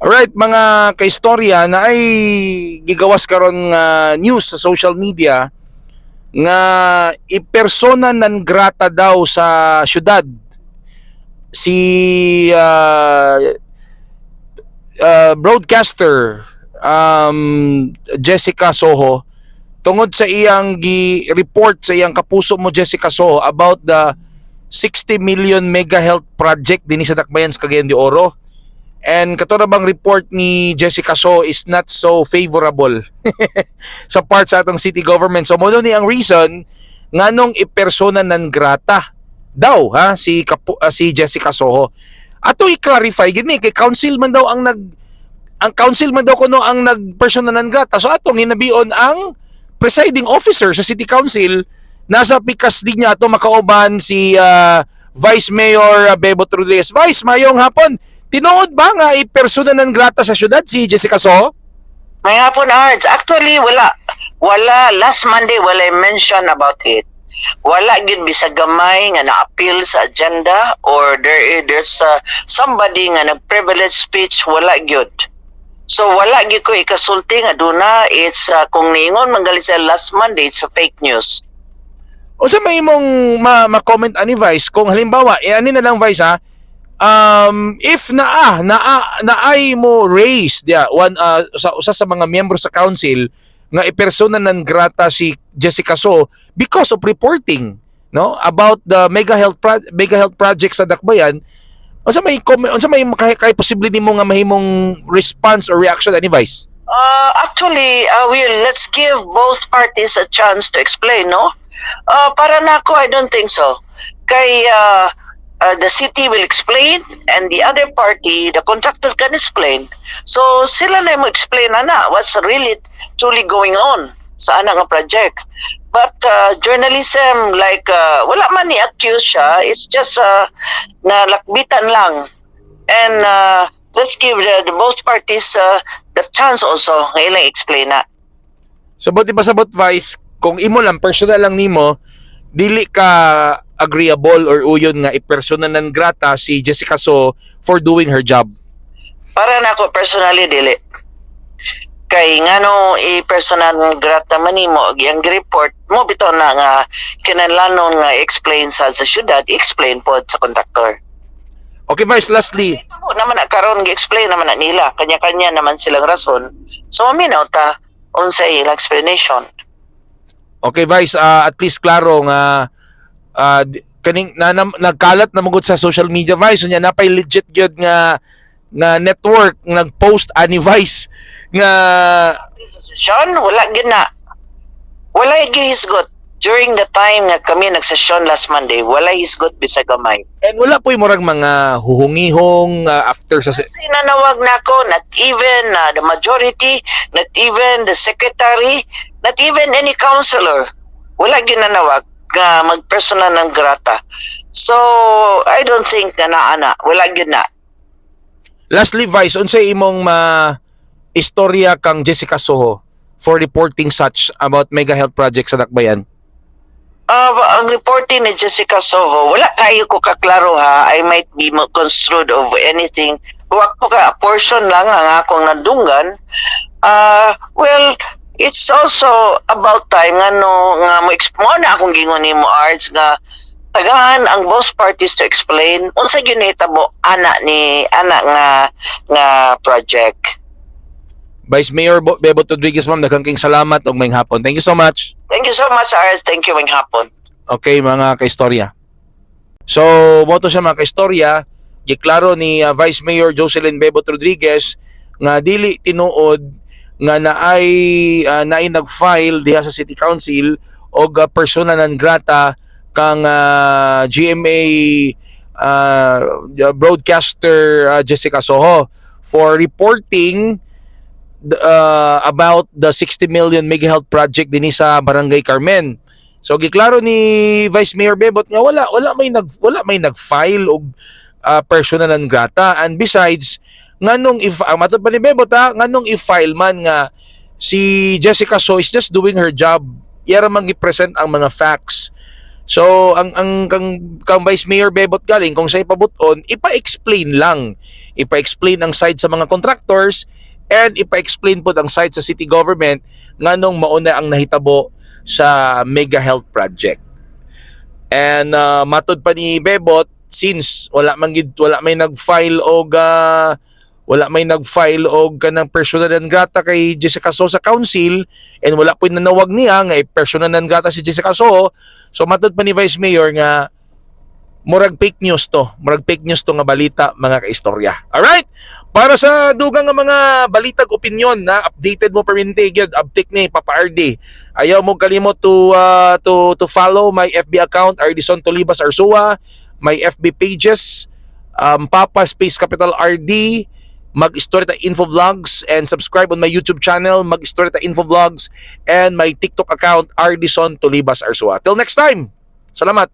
Alright, mga kaistorya na ay gigawas karon nga news sa social media nga ipersona non grata daw sa syudad si broadcaster Jessica Soho tungod sa iyang gi-report sa iyang kapuso mo Jessica Soho about the 60 million mega health project dinhi sa Dakbayan sa Cagayan de Oro. And katulad bang report ni Jessica So is not so favorable sa part sa atong city government. So mo ni ang reason nganong ipersona non grata daw si Jessica Soho. Ato i-clarify gini kay council man daw ang council man daw kuno ang nagpersona non grata. So atong hinabion ang presiding officer sa city council nasa pikas din niya ato makauban si Vice Mayor Bebot Rodriguez. Vice, mayong hapon. Tinuod ba nga i-persona non grata sa syudad si Jessica So? May hapon, Ards. Actually, wala. Wala. Last Monday, wala mention about it. Wala gid bisag gamay nga na-appeal sa agenda or there's somebody nga nag-privilege speech, wala gyud. So, wala gid ko ikasulti nga duna. It's, kung niingon manggalit sa last Monday, it's a fake news. O sa may imong ma-comment ani Vice kung halimbawa, ani na lang Vice ha, if naay mo raise sa mga miyembro sa council nga ipersona non grata si Jessica So because of reporting no about the mega health project sa Dakbayan, unsa may kay posible nimo nga mahimong response or reaction ani Vice? Actually, let's give both parties a chance to explain, no? Para nako, I don't think so. Kay the city will explain and the other party, the contractor, can explain. So sila na mo explain na what's really truly going on sa ana nga project. But journalism, like wala man ni accuse siya, it's just na lakbitan lang. And let's give the both parties the chance also nga ilang explain na. Sabot ipasabot Vice, kung imo lang personal lang nimo dili ka agreeable or uyon nga ipersona non grata si Jessica So for doing her job? Para nako personally dili. Kay ngano i-personal non grata man nimo ang report mo bitaw na nga kinahanglan nga explain sa syudad, explain pod sa contractor. Okay Vice, lastly. Ito mo naman na karon gi-explain naman na nila, kanya-kanya naman silang rason. So maminaw ta unsay ilang explanation. Okay Vice, at least klaro nga kaning nagkalat na mugod sa social media Vice nya napay legit gyud nga network nagpost ani Vice nga session wala gyud na. Wala gihisgot during the time nga kami nagsesyon last Monday, wala hisgot bisag gamay. And wala po'y murag mga huhungihong after sa sinanawag nako, not even the majority, not even the secretary, not even any councilor. Wala ginanawag nga magpersona ng grata. So, I don't think na naana. Wala gyud na. Lastly Vice, unsay imong istorya kang Jessica Soho for reporting such about mega health project sa Dakbayan? Ang reporting ni Jessica Soho, wala kayo ko kaklaro ha. I might be construed of anything. Huwag ko ka, a portion lang ang akong nadunggan. Well, it's also about time nga mo na akong gingon nimo Arts nga tagahan ang both parties to explain unsa gyud nahitabo ana nga project. Vice Mayor Bebot Rodriguez, ma'am, daghang salamat og maayong hapon. Thank you so much. Thank you so much, Arts. Thank you, maayong hapon. Okay, mga kaistorya. So, moto siya mga kaistorya, giklaro ni Vice Mayor Jocelyn Bebot Rodriguez nga dili tinuod nga naay nag-file diha sa City Council og persona non grata kang GMA broadcaster Jessica Soho for reporting about the 60 million mega health project dinhi sa Barangay Carmen. So giklaro ni Vice Mayor Bebot nga wala may nag-file og persona non grata, and besides nganong matod pa ni Bebot nganong i-file man nga si Jessica So is just doing her job, yara man gi-present ang mga facts So ang kang Vice Mayor Bebot galing kung siya ipabuton, ipa-explain lang. Ipa-explain ang side sa mga contractors and ipa-explain po ang side sa city government nganong mauna ang nahitabo sa mega health project. And matod pa ni Bebot, since wala may nag-file og kanang personal non grata kay Jessica Soho sa council and wala po nanawag niya nga personal non grata si Jessica Soho. So matod pa ni Vice Mayor nga murag fake news to nga balita mga kaistorya. Alright? Para sa dugang nga mga balitag opinion na updated mo permente gyud update ni Papa RD. Ayaw mo kalimot to follow my FB account Ardison Tolibas Arsua, my FB pages Papa Space Capital RD, Mag-Istorya Info Vlogs, and subscribe on my YouTube channel Mag-Istorya Info Vlogs, and my TikTok account Ardison Tolibas Arsua. Till next time. Salamat.